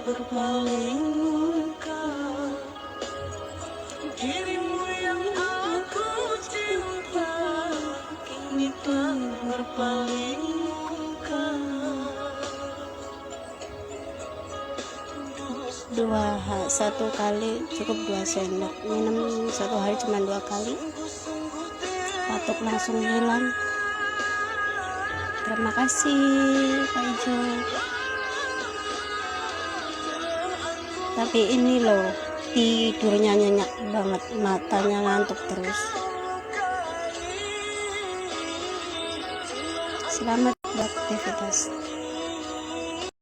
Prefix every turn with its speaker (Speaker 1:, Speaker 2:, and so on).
Speaker 1: berpaling muka. Dirimu yang aku cinta kini telah berpaling muka.
Speaker 2: Satu kali cukup 2 sendok, minum satu hari cuma 2 kali, batuk langsung hilang. Terima kasih Pak Ijo. Tapi ini loh, tidurnya nyenyak banget, matanya ngantuk terus. Selamat beraktivitas.